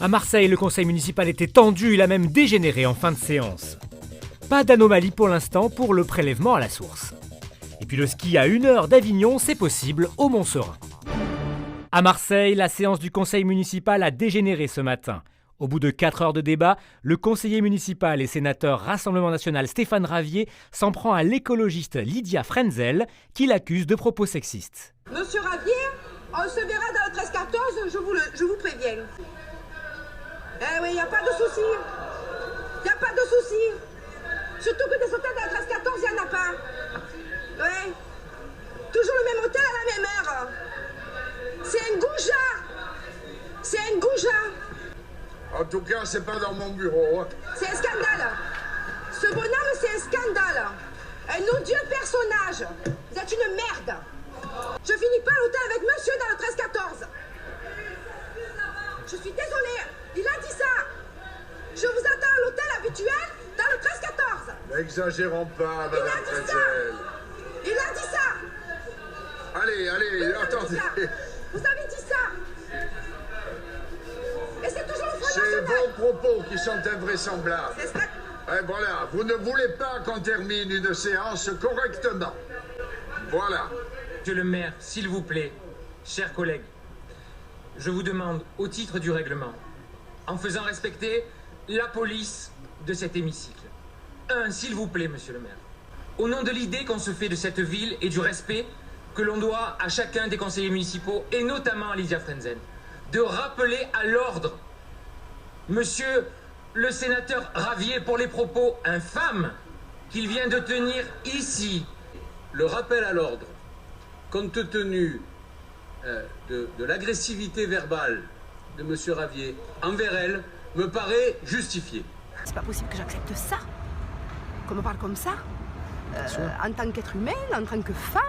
À Marseille, le conseil municipal était tendu, il a même dégénéré en fin de séance. Pas d'anomalie pour l'instant pour le prélèvement à la source. Et puis le ski à 1 heure d'Avignon, c'est possible au Mont-Serein. À Marseille, la séance du conseil municipal a dégénéré ce matin. Au bout de 4 heures de débat, le conseiller municipal et sénateur Rassemblement National Stéphane Ravier s'en prend à l'écologiste Lydia Frenzel, qui l'accuse de propos sexistes. Monsieur Ravier, on se verra dans le 13-14, je vous préviens. Eh oui, il n'y a pas de souci. Il n'y a pas de souci. Surtout que des hôtels dans le 13-14, il n'y en a pas. Oui. Toujours le même hôtel à la même heure. C'est un goujat. C'est un goujat. En tout cas, c'est pas dans mon bureau. C'est un scandale. Ce bonhomme, c'est un scandale. Un odieux personnage. Vous êtes une merde. Je finis pas l'hôtel avec monsieur dans le 13-14. Je suis désolée. Il a dit ça. Je vous attends à l'hôtel habituel dans le 13-14. N'exagérons pas, madame Frenzel. Il a dit ça. Allez, attendez. Vous avez dit ça. Et c'est toujours le Front C'est National. vos propos qui sont invraisemblables. C'est ça. Et voilà, vous ne voulez pas qu'on termine une séance correctement. Voilà. Monsieur le maire, s'il vous plaît, chers collègues, je vous demande, au titre du règlement, en faisant respecter la police de cet hémicycle. S'il vous plaît, monsieur le maire, au nom de l'idée qu'on se fait de cette ville et du respect que l'on doit à chacun des conseillers municipaux, et notamment à Lydia Frenzel, de rappeler à l'ordre monsieur le sénateur Ravier pour les propos infâmes qu'il vient de tenir ici. Le rappel à l'ordre, compte tenu de l'agressivité verbale de M. Ravier envers elle, me paraît justifié. C'est pas possible que j'accepte ça, qu'on me parle comme ça, en tant qu'être humaine, en tant que femme,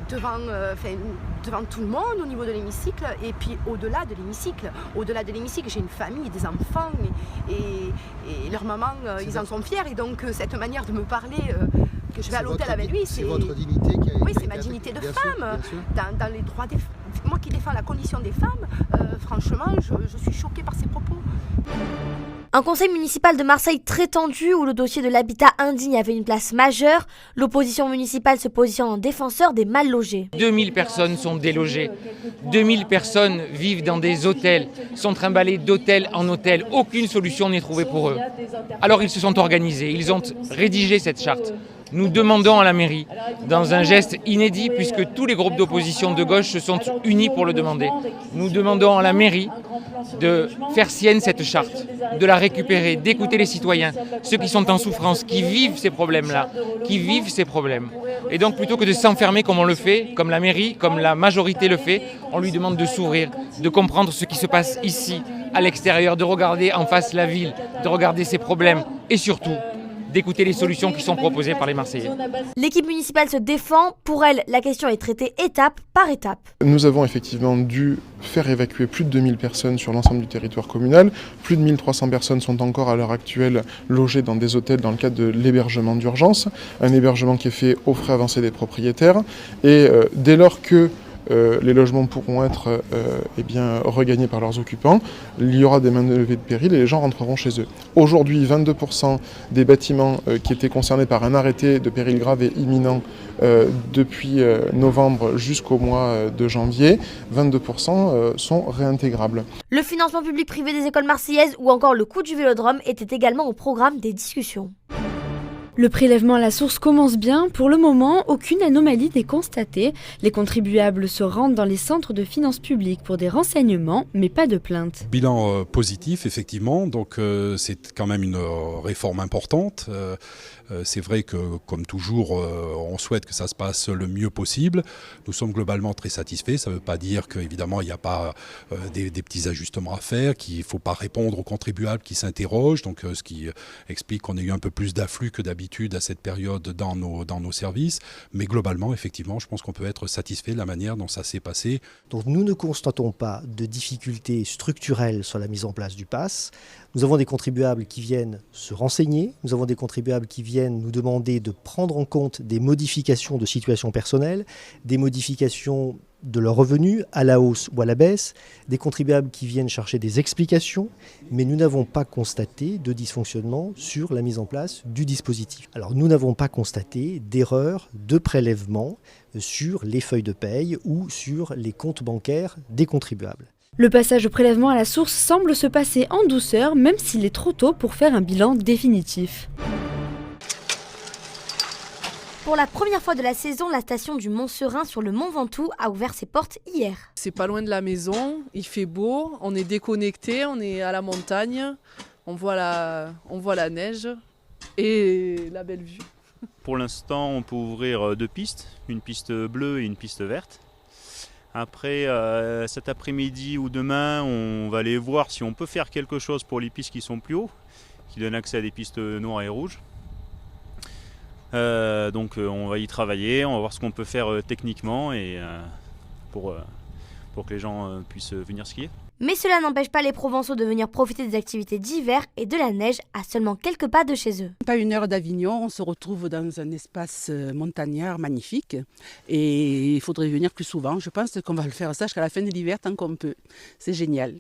devant tout le monde au niveau de l'hémicycle, et puis au-delà de l'hémicycle. Au-delà de l'hémicycle, j'ai une famille, des enfants, et leur maman, ils en sont fiers, et donc cette manière de me parler, que je vais à l'hôtel avec lui, c'est votre dignité qui a oui, été c'est ma dignité de bien femme. sûr. Dans les droits des moi qui défends la condition des femmes, franchement, je suis choquée par ces propos. Un conseil municipal de Marseille très tendu où le dossier de l'habitat indigne avait une place majeure. L'opposition municipale se positionne en défenseur des mal logés. 2000 personnes sont délogées. 2000 personnes vivent dans des hôtels, sont trimballées d'hôtel en hôtel. Aucune solution n'est trouvée pour eux. Alors ils se sont organisés, ils ont rédigé cette charte. Nous demandons à la mairie, dans un geste inédit, puisque tous les groupes d'opposition de gauche se sont unis pour le demander, nous demandons à la mairie de faire sienne cette charte, de la récupérer, d'écouter les citoyens, ceux qui sont en souffrance, qui vivent ces problèmes-là, qui vivent ces problèmes. Et donc plutôt que de s'enfermer comme on le fait, comme la mairie, comme la majorité le fait, on lui demande de s'ouvrir, de comprendre ce qui se passe ici, à l'extérieur, de regarder en face la ville, de regarder ses problèmes et surtout d'écouter les solutions qui sont proposées par les Marseillais. L'équipe municipale se défend. Pour elle, la question est traitée étape par étape. Nous avons effectivement dû faire évacuer plus de 2000 personnes sur l'ensemble du territoire communal. Plus de 1300 personnes sont encore à l'heure actuelle logées dans des hôtels dans le cadre de l'hébergement d'urgence. Un hébergement qui est fait aux frais avancés des propriétaires. Et dès lors que les logements pourront être regagnés par leurs occupants, il y aura des mains levées de péril et les gens rentreront chez eux. Aujourd'hui, 22% des bâtiments qui étaient concernés par un arrêté de péril grave et imminent depuis novembre jusqu'au mois de janvier, 22% sont réintégrables. Le financement public-privé des écoles marseillaises ou encore le coût du vélodrome étaient également au programme des discussions. Le prélèvement à la source commence bien. Pour le moment, aucune anomalie n'est constatée. Les contribuables se rendent dans les centres de finances publiques pour des renseignements, mais pas de plainte. Bilan positif, effectivement. Donc c'est quand même une réforme importante. C'est vrai que, comme toujours, on souhaite que ça se passe le mieux possible. Nous sommes globalement très satisfaits. Ça ne veut pas dire qu'évidemment, il n'y a pas des petits ajustements à faire, qu'il ne faut pas répondre aux contribuables qui s'interrogent. Donc, ce qui explique qu'on a eu un peu plus d'afflux que d'habitude à cette période dans nos services. Mais globalement, effectivement, je pense qu'on peut être satisfait de la manière dont ça s'est passé. Donc, nous ne constatons pas de difficultés structurelles sur la mise en place du pass. Nous avons des contribuables qui viennent se renseigner, nous avons des contribuables qui viennent nous demander de prendre en compte des modifications de situation personnelle, des modifications de leurs revenus, à la hausse ou à la baisse, des contribuables qui viennent chercher des explications, mais nous n'avons pas constaté de dysfonctionnement sur la mise en place du dispositif. Alors nous n'avons pas constaté d'erreur de prélèvement sur les feuilles de paye ou sur les comptes bancaires des contribuables. Le passage au prélèvement à la source semble se passer en douceur, même s'il est trop tôt pour faire un bilan définitif. Pour la première fois de la saison, la station du Mont-Serein sur le Mont Ventoux a ouvert ses portes hier. C'est pas loin de la maison, il fait beau, on est déconnecté, on est à la montagne, on voit la neige et la belle vue. Pour l'instant, on peut ouvrir 2 pistes, une piste bleue et une piste verte. Après, cet après-midi ou demain, on va aller voir si on peut faire quelque chose pour les pistes qui sont plus hauts, qui donnent accès à des pistes noires et rouges. Donc on va y travailler, on va voir ce qu'on peut faire techniquement et pour que les gens puissent venir skier. Mais cela n'empêche pas les Provençaux de venir profiter des activités d'hiver et de la neige à seulement quelques pas de chez eux. Pas une heure d'Avignon, on se retrouve dans un espace montagnard magnifique et il faudrait venir plus souvent. Je pense qu'on va le faire ça jusqu'à la fin de l'hiver tant qu'on peut. C'est génial.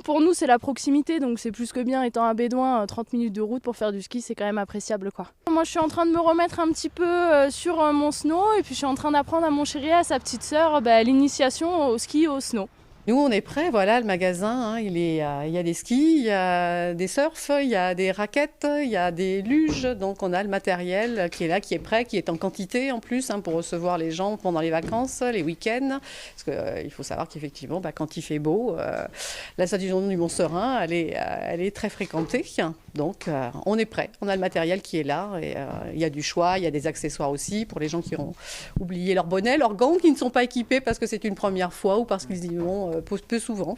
Pour nous, c'est la proximité, donc c'est plus que bien. Étant à Bédouin, 30 minutes de route pour faire du ski, c'est quand même appréciable, quoi. Moi, je suis en train de me remettre un petit peu sur mon snow et puis je suis en train d'apprendre à mon chéri et à sa petite sœur l'initiation au ski et au snow. Nous, on est prêts, voilà, le magasin, il y a des skis, il y a des surfs, il y a des raquettes, il y a des luges, donc on a le matériel qui est là, qui est prêt, qui est en quantité en plus pour recevoir les gens pendant les vacances, les week-ends, parce qu'il faut savoir qu'effectivement, quand il fait beau, la station du Mont-Serein, elle est très fréquentée, donc on est prêt, on a le matériel qui est là, et il y a du choix, il y a des accessoires aussi pour les gens qui ont oublié leur bonnet, leurs gants, qui ne sont pas équipés parce que c'est une première fois ou parce qu'ils y vont peu souvent.